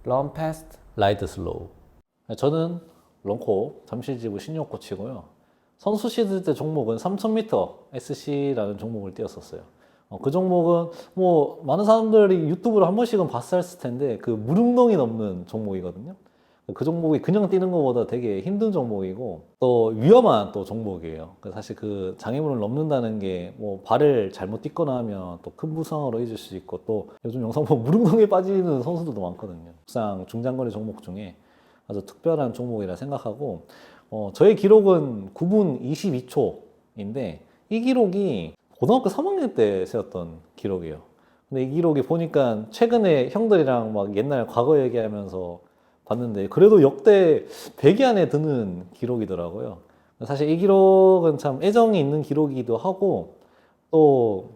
Run fast. 라이드 슬로우. 저는 런코 잠실지구 신용 코치고요. 선수 시절 때 종목은 3000m SC라는 종목을 뛰었었어요. 그 종목은 뭐 많은 사람들이 유튜브로 한 번씩은 봤을 텐데 그 무릉덩이 넘는 종목이거든요. 그 종목이 그냥 뛰는 것보다 되게 힘든 종목이고 또 위험한 또 종목이에요. 사실 그 장애물을 넘는다는 게 뭐 발을 잘못 딛거나 하면 또 큰 부상으로 이어질 수 있고 또 요즘 영상 보면 무릉덩이에 빠지는 선수들도 많거든요. 육상 중장거리 종목 중에 아주 특별한 종목이라 생각하고 저의 기록은 9분 22초인데 이 기록이 고등학교 3학년 때 세웠던 기록이에요. 근데 이 기록이 보니까 최근에 형들이랑 막 옛날 과거 얘기하면서 봤는데 그래도 역대 100위 안에 드는 기록이더라고요. 사실 이 기록은 참 애정이 있는 기록이기도 하고 또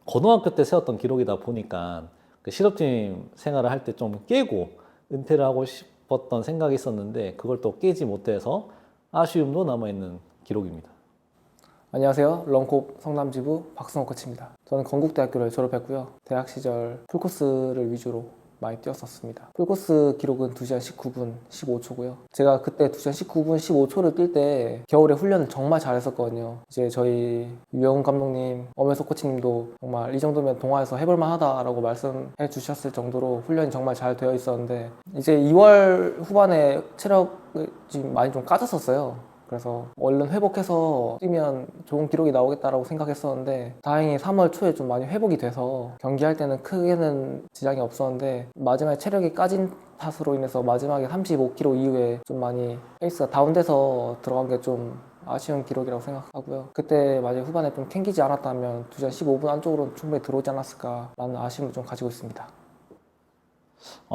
고등학교 때 세웠던 기록이다 보니까 그 실업팀 생활을 할 때 좀 깨고 은퇴를 하고 싶었던 생각이 있었는데 그걸 또 깨지 못해서 아쉬움도 남아있는 기록입니다. 안녕하세요. 런코 성남지부 박승호 코치입니다. 저는 건국대학교를 졸업했고요. 대학 시절 풀코스를 위주로 많이 뛰었었습니다. 풀코스 기록은 2시간 19분 15초고요. 제가 그때 2시간 19분 15초를 뛸 때 겨울에 훈련을 정말 잘했었거든요. 이제 저희 유영훈 감독님, 엄혜석 코치님도 정말 이 정도면 동아에서 해볼만 하다라고 말씀해 주셨을 정도로 훈련이 정말 잘 되어 있었는데 이제 2월 후반에 체력이 많이 좀 까졌었어요. 그래서 얼른 회복해서 뛰면 좋은 기록이 나오겠다라고 생각했었는데 다행히 3월 초에 좀 많이 회복이 돼서 경기할 때는 크게는 지장이 없었는데 마지막에 체력이 까진 탓으로 인해서 마지막에 35km 이후에 좀 많이 페이스가 다운돼서 들어간 게 좀 아쉬운 기록이라고 생각하고요. 그때 만약에 후반에 좀 캥기지 않았다면 2시간 15분 안쪽으로 충분히 들어오지 않았을까라는 아쉬움을 좀 가지고 있습니다.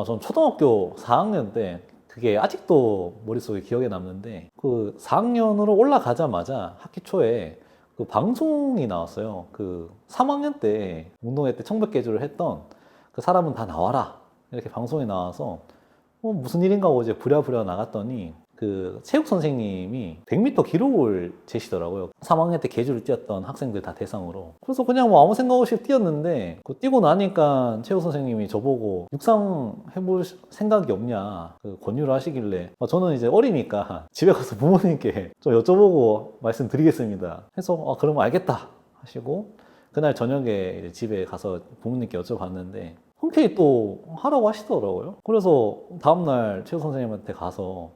전 초등학교 4학년 때 그게 아직도 머릿속에 기억에 남는데 그 4학년으로 올라가자마자 학기 초에 그 방송이 나왔어요. 그 3학년 때 운동회 때 청백개주를 했던 그 사람은 다 나와라 이렇게 방송이 나와서 무슨 일인가 하고 이제 부랴부랴 나갔더니 그 체육 선생님이 100m 기록을 재시더라고요. 3학년 때 계주를 뛰었던 학생들 다 대상으로. 그래서 그냥 뭐 아무 생각 없이 뛰었는데 그 뛰고 나니까 체육 선생님이 저보고 육상 해볼 생각이 없냐 그 권유를 하시길래 저는 이제 어리니까 집에 가서 부모님께 좀 여쭤보고 말씀드리겠습니다 해서 그럼 알겠다 하시고 그날 저녁에 이제 집에 가서 부모님께 여쭤봤는데 흔쾌히 또 하라고 하시더라고요. 그래서 다음날 체육 선생님한테 가서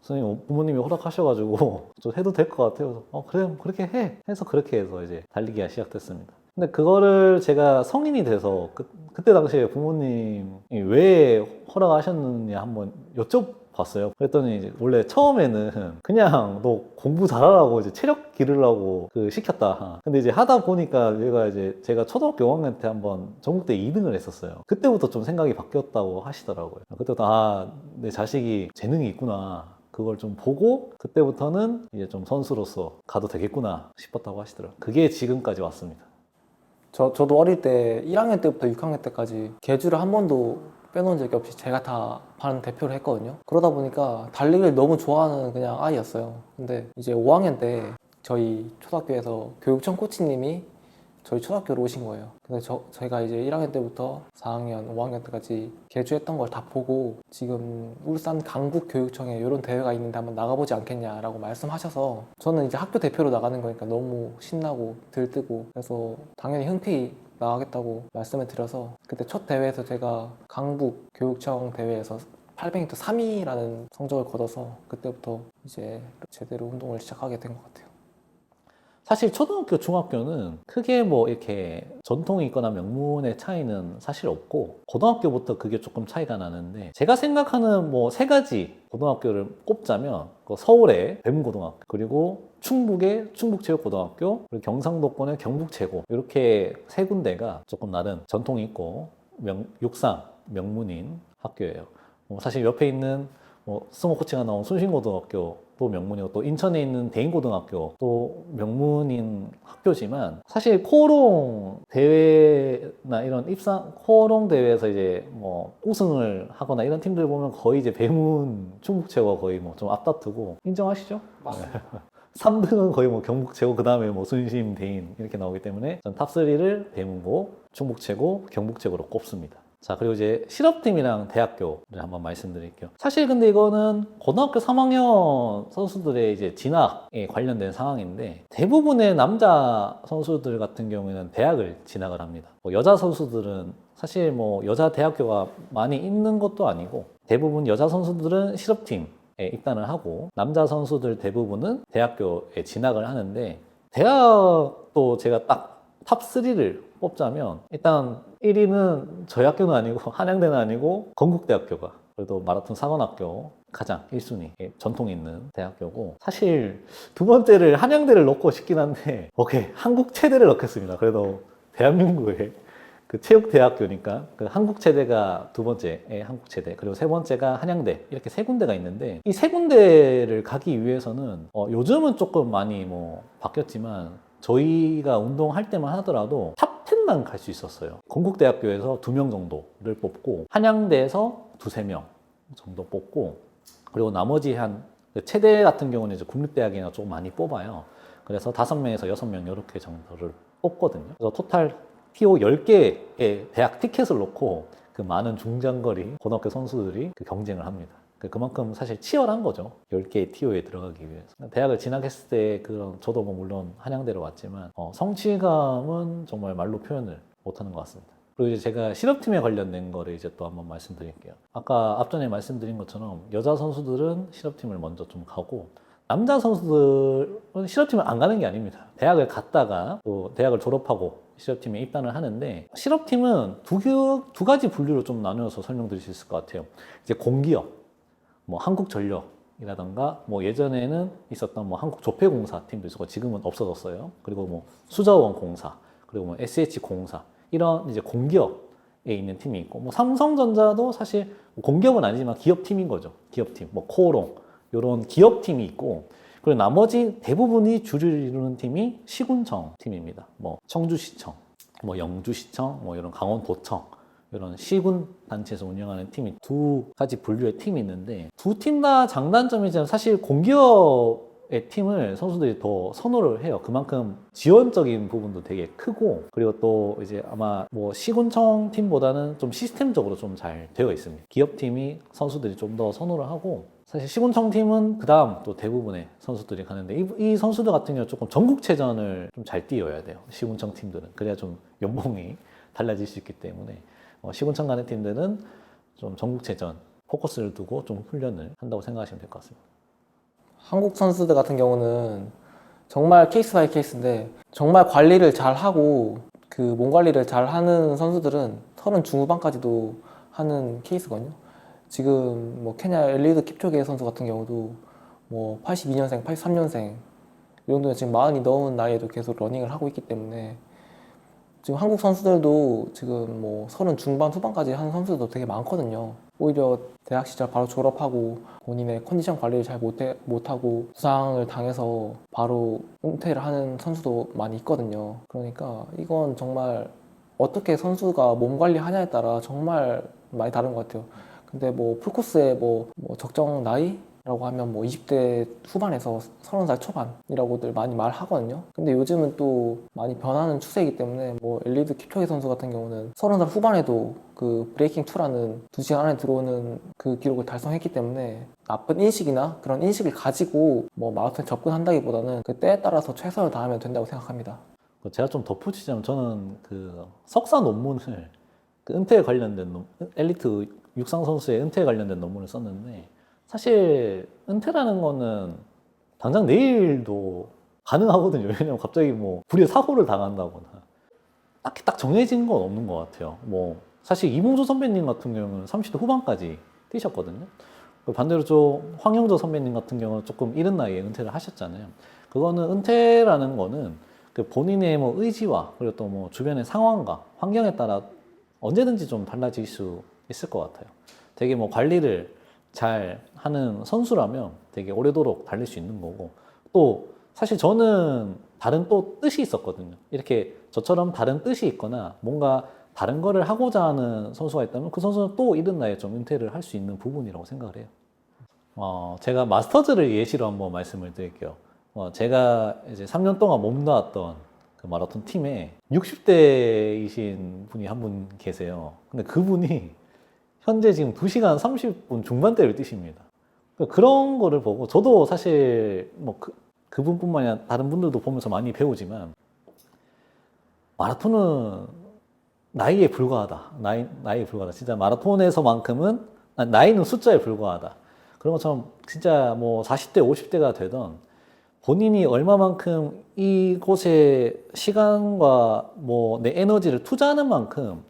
선생님 부모님이 허락하셔가지고 좀 해도 될 것 같아요. 그래 그렇게 해 해서 그렇게 해서 이제 달리기가 시작됐습니다. 근데 그거를 제가 성인이 돼서 그때 당시에 부모님이 왜 허락하셨느냐 한번 여쭤봤어요. 그랬더니 이제 원래 처음에는 그냥 너 공부 잘하라고 이제 체력 기르려고 시켰다. 근데 이제 하다 보니까 얘가 이제 제가 초등학교 5학년 때 한번 전국대 2등을 했었어요. 그때부터 좀 생각이 바뀌었다고 하시더라고요. 그때부터 내 자식이 재능이 있구나. 그걸 좀 보고 그때부터는 이제 좀 선수로서 가도 되겠구나 싶었다고 하시더라고요. 그게 지금까지 왔습니다. 저도 어릴 때 1학년 때부터 6학년 때까지 계주를 한 번도 빼놓은 적이 없이 제가 다 반 대표를 했거든요. 그러다 보니까 달리기를 너무 좋아하는 그냥 아이였어요. 근데 이제 5학년 때 저희 초등학교에서 교육청 코치님이 저희 초등학교로 오신 거예요. 근데 저희가 이제 1학년 때부터 4학년, 5학년 때까지 개주했던 걸 다 보고 지금 울산 강북교육청에 이런 대회가 있는데 한번 나가보지 않겠냐라고 말씀하셔서 저는 이제 학교 대표로 나가는 거니까 너무 신나고 들뜨고 그래서 당연히 흔쾌히 나가겠다고 말씀을 드려서 그때 첫 대회에서 제가 강북교육청 대회에서 800m 3위라는 성적을 거둬서 그때부터 이제 제대로 운동을 시작하게 된 것 같아요. 사실 초등학교, 중학교는 크게 뭐 이렇게 전통이 있거나 명문의 차이는 사실 없고 고등학교부터 그게 조금 차이가 나는데 제가 생각하는 뭐 세 가지 고등학교를 꼽자면 서울의 배문고등학교 그리고 충북의 충북체육고등학교 그리고 경상도권의 경북체고 이렇게 세 군데가 조금 나름 전통이 있고 육상 명문인 학교예요. 사실 옆에 있는 승호 코치가 나온 순신고등학교도 명문이고 또 인천에 있는 대인고등학교 또 명문인 학교지만 사실 코오롱 대회나 이런 코오롱 대회에서 이제 뭐 우승을 하거나 이런 팀들 보면 거의 이제 배문 충북체고가 거의 뭐 좀 앞다투고 인정하시죠? 맞습니다. 3등은 거의 뭐 경북체고 그 다음에 뭐 순심 대인 이렇게 나오기 때문에 전 탑3를 배문고 충북체고 경북체고로 꼽습니다. 자, 그리고 이제 실업팀이랑 대학교를 한번 말씀드릴게요. 사실 근데 이거는 고등학교 3학년 선수들의 이제 진학에 관련된 상황인데, 대부분의 남자 선수들 같은 경우에는 대학을 진학을 합니다. 여자 선수들은 사실 뭐 여자 대학교가 많이 있는 것도 아니고, 대부분 여자 선수들은 실업팀에 입단을 하고, 남자 선수들 대부분은 대학교에 진학을 하는데, 대학도 제가 딱 탑3를 뽑자면 일단 1위는 저희 학교는 아니고 한양대는 아니고 건국대학교가 그래도 마라톤 사관학교 가장 1순위 전통 있는 대학교고, 사실 두 번째를 한양대를 넣고 싶긴 한데 오케이 한국체대를 넣겠습니다. 그래도 대한민국의 그 체육대학교니까 그 한국체대가 두 번째에 한국체대, 그리고 세 번째가 한양대, 이렇게 세 군데가 있는데, 이 세 군데를 가기 위해서는 요즘은 조금 많이 뭐 바뀌었지만 저희가 운동할 때만 하더라도 탑 10만 갈 수 있었어요. 건국대학교에서 2명 정도를 뽑고, 한양대에서 2~3명 정도 뽑고, 그리고 나머지 한 체대 같은 경우는 이제 국립대학이나 조금 많이 뽑아요. 그래서 5명에서 6명 이렇게 정도를 뽑거든요. 그래서 토탈 TO 10개의 대학 티켓을 놓고 그 많은 중장거리 고등학교 선수들이 그 경쟁을 합니다. 그만큼 사실 치열한 거죠. 10개의 TO에 들어가기 위해서. 대학을 진학했을 때 저도 뭐 물론 한양대로 왔지만 성취감은 정말 말로 표현을 못하는 것 같습니다. 그리고 이제 제가 실업팀에 관련된 거를 이제 또 한번 말씀드릴게요. 아까 앞전에 말씀드린 것처럼 여자 선수들은 실업팀을 먼저 좀 가고, 남자 선수들은 실업팀을 안 가는 게 아닙니다. 대학을 갔다가 또 대학을 졸업하고 실업팀에 입단을 하는데, 실업팀은 두 가지 분류로 좀 나누어서 설명드릴 수 있을 것 같아요. 이제 공기업, 뭐 한국전력이라던가 뭐 예전에는 있었던 뭐 한국조폐공사 팀도 있었고 지금은 없어졌어요. 그리고 뭐 수자원공사, 그리고 뭐 SH공사, 이런 이제 공기업에 있는 팀이 있고, 뭐 삼성전자도 사실 공기업은 아니지만 기업팀인 거죠. 기업팀, 뭐 코오롱, 이런 기업팀이 있고, 그리고 나머지 대부분이 주를 이루는 팀이 시군청 팀입니다. 뭐 청주시청, 뭐 영주시청, 뭐 이런 강원도청, 이런 시군 단체에서 운영하는 팀이 두 가지 분류의 팀이 있는데, 두 팀 다 장단점이지만 사실 공기업의 팀을 선수들이 더 선호를 해요. 그만큼 지원적인 부분도 되게 크고, 그리고 또 이제 아마 뭐 시군청 팀보다는 좀 시스템적으로 좀 잘 되어 있습니다. 기업팀이 선수들이 좀 더 선호를 하고, 사실 시군청 팀은 그 다음 또 대부분의 선수들이 가는데, 이 선수들 같은 경우 조금 전국체전을 좀 잘 뛰어야 돼요. 시군청 팀들은. 그래야 좀 연봉이 달라질 수 있기 때문에 시군청 가는 팀들은 좀 전국체전 포커스를 두고 좀 훈련을 한다고 생각하시면 될 것 같습니다. 한국 선수들 같은 경우는 정말 케이스 바이 케이스인데, 정말 관리를 잘 하고 그 몸 관리를 잘 하는 선수들은 30 중후반까지도 하는 케이스거든요. 지금 뭐 케냐 엘리드 킵초게 선수 같은 경우도 뭐 82년생, 83년생 이 정도면 지금 40이 넘은 나이에도 계속 러닝을 하고 있기 때문에, 지금 한국 선수들도 지금 뭐 30 중반 후반까지 하는 선수들도 되게 많거든요. 오히려 대학 시절 바로 졸업하고 본인의 컨디션 관리를 잘 못하고 부상을 당해서 바로 은퇴를 하는 선수도 많이 있거든요. 그러니까 이건 정말 어떻게 선수가 몸 관리하냐에 따라 정말 많이 다른 것 같아요. 근데 뭐 풀코스에 뭐 적정 나이라고 하면 뭐 20대 후반에서 30살 초반이라고들 많이 말하거든요. 근데 요즘은 또 많이 변하는 추세이기 때문에 뭐 엘리드 킵초게 선수 같은 경우는 30살 후반에도 그 브레이킹 2라는 2시간 안에 들어오는 그 기록을 달성했기 때문에, 나쁜 인식이나 그런 인식을 가지고 뭐 마라톤에 접근한다기보다는 그 때에 따라서 최선을 다하면 된다고 생각합니다. 제가 좀 덧붙이자면, 저는 그 석사 논문을 그 은퇴에 관련된 엘리트 육상 선수의 은퇴에 관련된 논문을 썼는데, 사실 은퇴라는 거는 당장 내일도 가능하거든요. 왜냐면 갑자기 뭐 불의의 사고를 당한다거나 딱히 딱 정해진 건 없는 것 같아요. 뭐 사실 이봉주 선배님 같은 경우는 30대 후반까지 뛰셨거든요. 반대로 좀 황영조 선배님 같은 경우는 조금 이른 나이에 은퇴를 하셨잖아요. 그거는 은퇴라는 거는 그 본인의 뭐 의지와 그리고 또 뭐 주변의 상황과 환경에 따라 언제든지 좀 달라질 수 있을 것 같아요. 되게 뭐 관리를 잘 하는 선수라면 되게 오래도록 달릴 수 있는 거고, 또 사실 저는 다른 또 뜻이 있었거든요. 이렇게 저처럼 다른 뜻이 있거나 뭔가 다른 거를 하고자 하는 선수가 있다면 그 선수는 또 이른 나이에 좀 은퇴를 할 수 있는 부분이라고 생각을 해요. 제가 마스터즈를 예시로 한번 말씀을 드릴게요. 제가 이제 3년 동안 몸담았던 그 마라톤 팀에 60대이신 분이 한 분 계세요. 근데 그분이 현재 지금 2시간 30분 중반대를 뛰십니다. 그런 거를 보고 저도 사실 뭐 그분뿐만이 아니라 다른 분들도 보면서 많이 배우지만 마라톤은 나이에 불과하다. 나이에 불과하다. 진짜 마라톤에서만큼은 나이는 숫자에 불과하다. 그런 것처럼 진짜 뭐 40대, 50대가 되던 본인이 얼마만큼 이곳에 시간과 뭐 내 에너지를 투자하는 만큼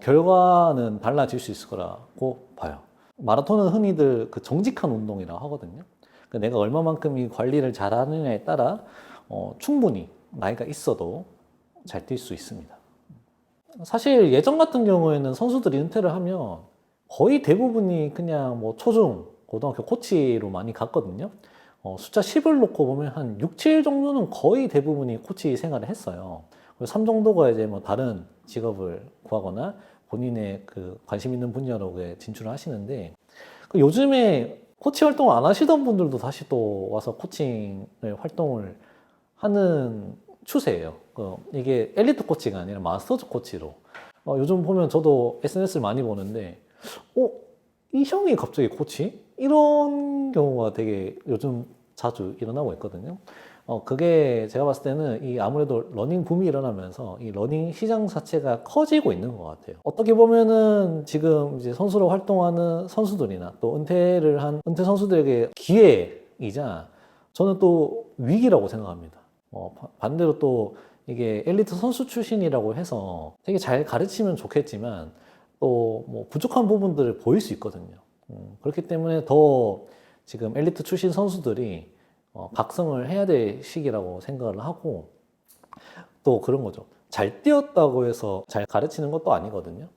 결과는 달라질 수 있을 거라고 봐요. 마라톤은 흔히들 그 정직한 운동이라고 하거든요. 그러니까 내가 얼마만큼 이 관리를 잘하느냐에 따라 충분히 나이가 있어도 잘 뛸 수 있습니다. 사실 예전 같은 경우에는 선수들이 은퇴를 하면 거의 대부분이 그냥 뭐 초중, 고등학교 코치로 많이 갔거든요. 숫자 10을 놓고 보면 한 6, 7 정도는 거의 대부분이 코치 생활을 했어요. 그리고 3 정도가 이제 뭐 다른 직업을 구하거나 본인의 그 관심 있는 분야로 진출을 하시는데 요즘에 코치 활동을 안 하시던 분들도 다시 또 와서 코칭을 활동을 하는 추세예요. 이게 엘리트 코치가 아니라 마스터즈 코치로. 요즘 보면 저도 SNS를 많이 보는데, 이 형이 갑자기 코치? 이런 경우가 되게 요즘 자주 일어나고 있거든요. 그게 제가 봤을 때는 아무래도 러닝 붐이 일어나면서 이 러닝 시장 자체가 커지고 있는 것 같아요. 어떻게 보면은 지금 이제 선수로 활동하는 선수들이나 또 은퇴를 한 은퇴 선수들에게 기회이자 저는 또 위기라고 생각합니다. 반대로 또 이게 엘리트 선수 출신이라고 해서 되게 잘 가르치면 좋겠지만 또 뭐 부족한 부분들을 보일 수 있거든요. 그렇기 때문에 더 지금 엘리트 출신 선수들이 각성을 해야 될 시기라고 생각을 하고 또 그런 거죠. 잘 뛰었다고 해서 잘 가르치는 것도 아니거든요.